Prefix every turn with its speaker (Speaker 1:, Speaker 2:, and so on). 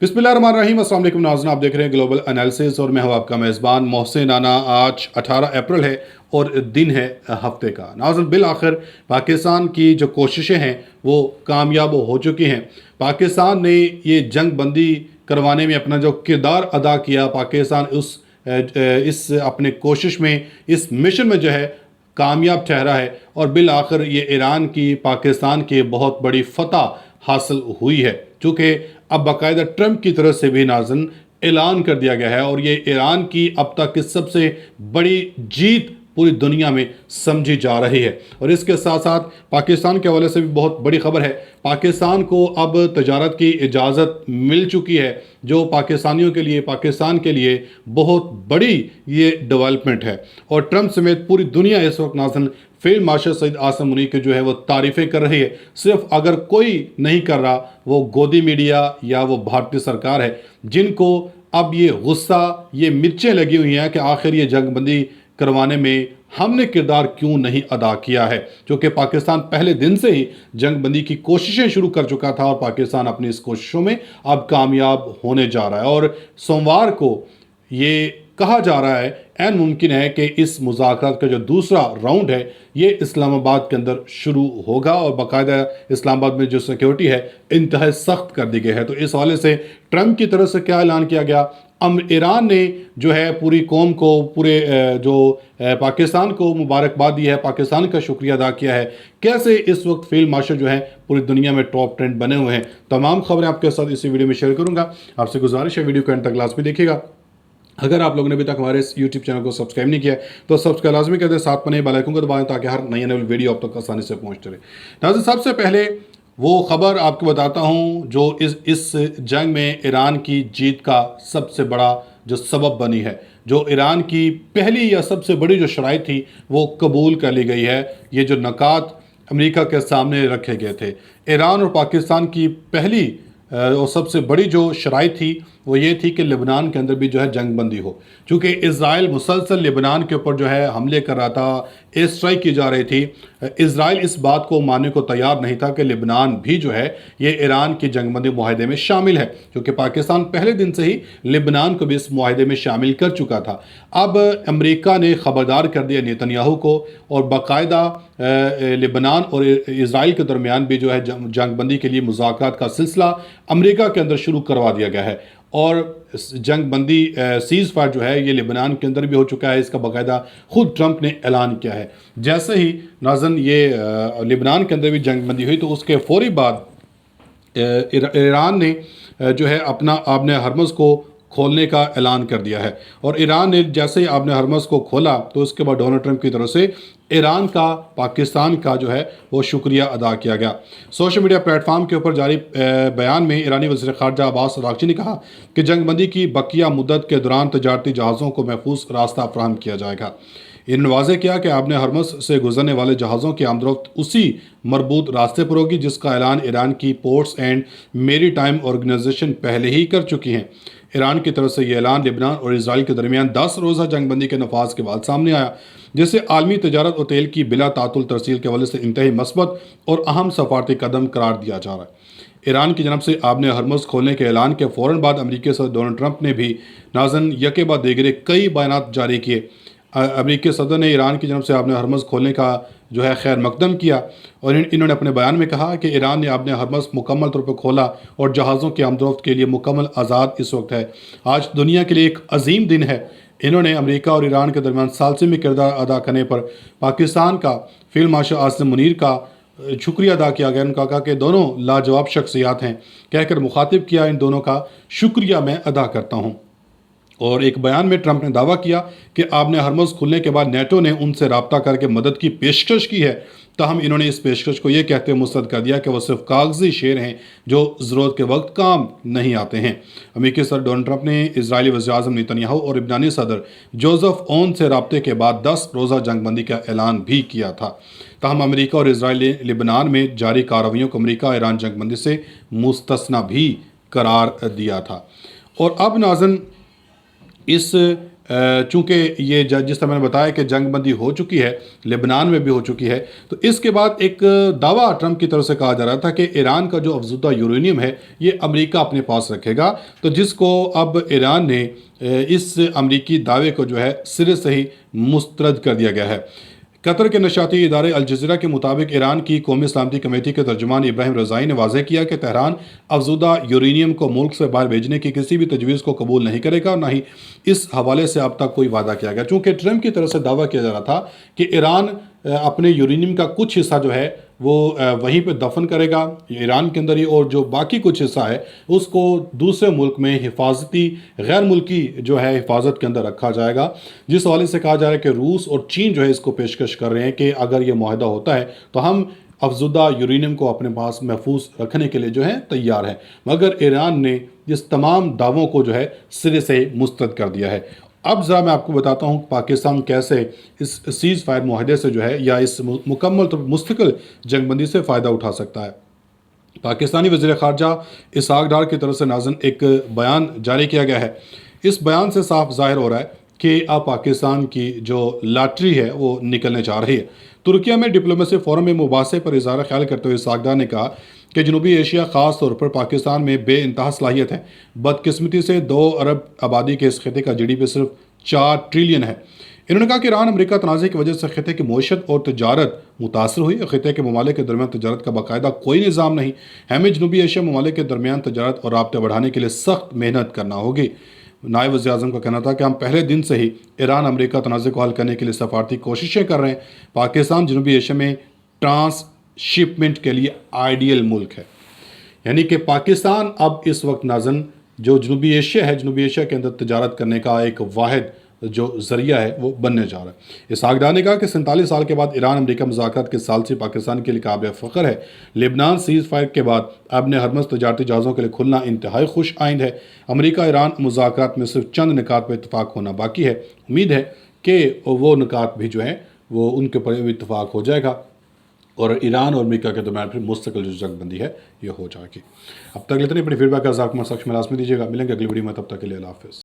Speaker 1: बिस्मिल्लाहिर्रहमानिर्रहीम। अस्सलाम वालेकुम नाज़रीन, आप देख रहे हैं ग्लोबल एनालिसिस और मैं हूं आपका मेज़बान मोहसिन राना। आज 18 अप्रैल है और दिन है हफ्ते का। नाज़रीन, बिल आखिर पाकिस्तान की जो कोशिशें हैं वो कामयाब हो चुकी हैं। पाकिस्तान ने ये जंग बंदी करवाने में अपना जो किरदार अदा किया, पाकिस्तान इस अपने कोशिश में, इस मिशन में जो है कामयाब ठहरा है और बिल आखिर ये ईरान की पाकिस्तान की बहुत बड़ी फतह हासिल हुई है। चूँकि अब बाकायदा ट्रंप की तरफ से भी नाज़रीन ऐलान कर दिया गया है और ये ईरान की अब तक की सबसे बड़ी जीत पूरी दुनिया में समझी जा रही है। और इसके साथ साथ पाकिस्तान के हवाले से भी बहुत बड़ी खबर है। पाकिस्तान को अब तजारत की इजाज़त मिल चुकी है, जो पाकिस्तानियों के लिए, पाकिस्तान के लिए बहुत बड़ी ये डेवलपमेंट है। और ट्रंप समेत पूरी दुनिया इस वक्त नाज़रीन फील्ड मार्शल सईद आसिम मुनीर की जो है वो तारीफ़ें कर रही है। सिर्फ अगर कोई नहीं कर रहा वो गोदी मीडिया या वो भारतीय सरकार है, जिनको अब ये गुस्सा, ये मिर्चें लगी हुई हैं कि आखिर ये जंगबंदी करवाने में हमने किरदार क्यों नहीं अदा किया है। क्योंकि पाकिस्तान पहले दिन से ही जंगबंदी की कोशिशें शुरू कर चुका था और पाकिस्तान अपनी इस कोशिशों में अब कामयाब होने जा रहा है। और सोमवार को ये कहा जा रहा है, ऐन मुमकिन है कि इस मुज़ाकरात का जो दूसरा राउंड है ये इस्लामाबाद के अंदर शुरू होगा और बाकायदा इस्लामाबाद में जो सिक्योरिटी है इंतहाई सख्त कर दी गई है। तो इस हवाले से ट्रंप की तरफ से क्या ऐलान किया गया, ईरान ने जो है पूरी कौम को, पूरे पाकिस्तान को मुबारकबाद दी है, पाकिस्तान का शुक्रिया अदा किया है, कैसे इस वक्त फील्ड मार्शल जो है पूरी दुनिया में टॉप ट्रेंड बने हुए हैं। तमाम खबरें आपके साथ इसी वीडियो में शेयर करूंगा। आपसे गुजारिश है वीडियो को अंत तक लाजमी देखिएगा। अगर आप लोगों ने अभी तक हमारे इस यूट्यूब चैनल को सब्सक्राइब नहीं किया तो सब्सक्राइब लाजमी कर दें, साथ में बेल आइकन को दबाएं ताकि हर नई आने वाली वीडियो आप तक आसानी से पहुंचते रहे। नाज़रीन, सबसे पहले वो खबर आपको बताता हूं जो इस जंग में ईरान की जीत का सबसे बड़ा जो सबब बनी है। जो ईरान की पहली या सबसे बड़ी जो शराइत थी वो कबूल कर ली गई है। ये जो नकात अमेरिका के सामने रखे गए थे, ईरान और पाकिस्तान की पहली और सबसे बड़ी जो शराइत थी वो ये थी कि लेबनान के अंदर भी जो है जंग बंदी हो। चूँकि इज़राइल मुसलसल लेबनान के ऊपर जो है हमले कर रहा था, एयर स्ट्राइक की जा रही थी। इज़राइल इस बात को मानने को तैयार नहीं था कि लेबनान भी जो है ये ईरान की जंगबंदी मुआहदे में शामिल है, क्योंकि पाकिस्तान पहले दिन से ही लेबनान को भी इस मुआहदे में शामिल कर चुका था। अब अमेरिका ने ख़बरदार कर दिया नेतन्याहू को और बाकायदा लेबनान और इज़राइल के दरमियान भी जो है जंगबंदी के लिए मुज़ाकरात का सिलसिला अमेरिका के अंदर शुरू करवा दिया गया है। और जंग बंदी सीज़ फायर जो है ये लेबनान के अंदर भी हो चुका है। इसका बाकायदा खुद ट्रंप ने ऐलान किया है। जैसे ही नाज़रीन ये लेबनान के अंदर भी जंग बंदी हुई तो उसके फौरी बाद ईरान ने जो है अपना आबने हरमज़ को खोलने का ऐलान कर दिया है। और ईरान ने जैसे ही आबने हरमज़ को खोला तो उसके बाद डोनाल्ड ट्रंप की तरफ से ईरान का, पाकिस्तान का जो है वो शुक्रिया अदा किया गया। सोशल मीडिया प्लेटफार्म के ऊपर जारी बयान में ईरानी वज़ीर ख़ारजा अब्बास अराग़ची ने कहा कि जंगबंदी की बकिया मुद्दत के दौरान तजारती जहाज़ों को महफूज रास्ता फराहम किया जाएगा। इन्होंने वाज़ेह किया कि आबने हरमज़ से गुजरने वाले जहाज़ों की आमदरफ्त उसी मरबूत रास्ते पर होगी जिसका ऐलान ईरान की पोर्ट्स एंड मेरी टाइम ऑर्गेनाइजेशन पहले ही कर चुकी हैं। ईरान की तरफ से ये ऐलान लेबनान और इज़राइल के दरमियान 10 रोज़ा जंगबंदी के नफाज के बाद सामने आया, जिसे आलमी तजारत और तेल की बिला तातुल तरसील के हवाले से इंतहाई मस्बत और अहम सफारती कदम करार दिया जा रहा है। ईरान की जनब से आबने हरमज़ खोलने के ऐलान के फ़ौरन बाद अमरीकी सदर डोनाल्ड ट्रंप ने भी नाज़रीन यके बाद दीगरे कई बयानात जारी किए। अमरीकी सदर ने ईरान की जनब से आबने हरमज़ खोलने का जो है खैर मकदम किया और इन्होंने अपने बयान में कहा कि ईरान ने आबने हरमज़ मुकम्मल तौर पर खोला और जहाज़ों की आमदरफ्त के लिए मुकम्मल आज़ाद इस वक्त है। आज दुनिया के लिए एक अजीम दिन है। इन्होंने अमेरिका और ईरान के दरमियान सालसिमी किरदार अदा करने पर पाकिस्तान का फील्ड मार्शल आसिम मुनीर का शुक्रिया अदा किया गया। उनका कहा कि दोनों लाजवाब शख्सियात हैं, कहकर मुखातिब किया इन दोनों का शुक्रिया मैं अदा करता हूँ। और एक बयान में ट्रंप ने दावा किया कि आबने हरमज़ खुलने के बाद नेटो ने उनसे रब्ता करके मदद की पेशकश की है, ताहम इन्होंने इस पेशकश को ये कहते हुए मुस्तरद कर दिया कि वह सिर्फ कागजी शेर हैं जो ज़रूरत के वक्त काम नहीं आते हैं। अमेरिकी सदर डोनाल्ड ट्रंप ने इजरायली वज़ीर-ए-आज़म नेतन्याहू और लबनानी सदर जोसेफ ओन से रब्ते के बाद 10 रोज़ा जंगबंदी का ऐलान भी किया था। ताहम अमेरिका और इजराइल ने लेबनान में जारी कार्रवाइयों को अमेरिका ईरान जंगबंदी से मुस्तस्ना भी करार दिया था। और अब नाज़रीन इस چونکہ یہ جس طرح میں نے بتایا کہ جنگ بندی ہو چکی ہے، لبنان میں بھی ہو چکی ہے، تو اس کے بعد ایک دعویٰ ٹرمپ کی طرف سے کہا جا رہا تھا کہ ایران کا جو افزودہ یورینیم ہے یہ امریکہ اپنے پاس رکھے گا، تو جس کو اب ایران نے اس امریکی دعوے کو جو ہے سرے سے ہی مسترد کر دیا گیا ہے۔ قطر کے نشریاتی ادارے الجزیرہ کے مطابق ایران کی قومی سلامتی کمیٹی کے ترجمان ابراہیم رضائی نے واضح کیا کہ تہران افزودہ یورینیم کو ملک سے باہر بھیجنے کی کسی بھی تجویز کو قبول نہیں کرے گا اور نہ ہی اس حوالے سے اب تک کوئی وعدہ کیا گیا، چونکہ ٹرمپ کی طرف سے دعویٰ کیا جا رہا تھا کہ ایران اپنے یورینیم کا کچھ حصہ جو ہے وہ وہیں پہ دفن کرے گا ایران کے اندر ہی، اور جو باقی کچھ حصہ ہے اس کو دوسرے ملک میں حفاظتی غیر ملکی جو ہے حفاظت کے اندر رکھا جائے گا، جس حوالے سے کہا جا رہا ہے کہ روس اور چین جو ہے اس کو پیشکش کر رہے ہیں کہ اگر یہ معاہدہ ہوتا ہے تو ہم افزودہ یورینیم کو اپنے پاس محفوظ رکھنے کے لیے جو ہے تیار ہیں، مگر ایران نے اس تمام دعووں کو جو ہے سرے سے مسترد کر دیا ہے۔ اب ذرا میں آپ کو بتاتا ہوں پاکستان کیسے اس سیز فائر معاہدے سے جو ہے یا اس مکمل طور پر مستقل جنگ بندی سے فائدہ اٹھا سکتا ہے۔ پاکستانی وزیر خارجہ اسحاق ڈار کی طرف سے ناظرین ایک بیان جاری کیا گیا ہے۔ اس بیان سے صاف ظاہر ہو رہا ہے کہ اب پاکستان کی جو لاٹری ہے وہ نکلنے جا رہی ہے۔ ترکیہ میں ڈپلومیسی فورم میں مباحثے پر اظہار خیال کرتے ہوئے اسحاق ڈار نے کہا کہ جنوبی ایشیا خاص طور پر پاکستان میں بے انتہا صلاحیت ہے۔ بدقسمتی سے 2 ارب آبادی کے اس خطے کا جی ڈی پی صرف 4 ٹریلین ہے۔ انہوں نے کہا کہ ایران امریکہ تنازع کی وجہ سے خطے کی معیشت اور تجارت متاثر ہوئی، خطے کے ممالک کے درمیان تجارت کا باقاعدہ کوئی نظام نہیں، ہمیں جنوبی ایشیا ممالک کے درمیان تجارت اور رابطے بڑھانے کے لیے سخت محنت کرنا ہوگی۔ نائب وزیر اعظم کا کہنا تھا کہ ہم پہلے دن سے ہی ایران امریکہ تنازع کو حل کرنے کے لیے سفارتی کوششیں کر رہے ہیں۔ پاکستان جنوبی ایشیا میں ٹرانس شپمنٹ کے لیے آئیڈیل ملک ہے، یعنی کہ پاکستان اب اس وقت ناظرین جو جنوبی ایشیا ہے، جنوبی ایشیا کے اندر تجارت کرنے کا ایک واحد جو ذریعہ ہے وہ بننے جا رہا ہے۔ اسحاق ڈار نے کہا کہ 47 سال کے بعد ایران امریکہ مذاکرات کے ثالثی پاکستان کے لیے قابل فخر ہے۔ لبنان سیز فائر کے بعد ابن ہرمز تجارتی جہازوں کے لیے کھلنا انتہائی خوش آئند ہے۔ امریکہ ایران مذاکرات میں صرف چند نکات پر اتفاق ہونا باقی ہے، امید ہے کہ وہ نکات بھی جو ہیں وہ ان کے پر اتفاق ہو جائے گا اور ایران اور امریکہ کے درمیان پھر مستقل جو جنگ بندی ہے یہ ہو جائے گی۔ اب تک اتنی اپنی فیڈ بیک کا ذاکر سخت میں لازمی دیجیے گا، ملیں گے اگلی ویڈیو میں، تب تک کے لیے اللہ حافظ۔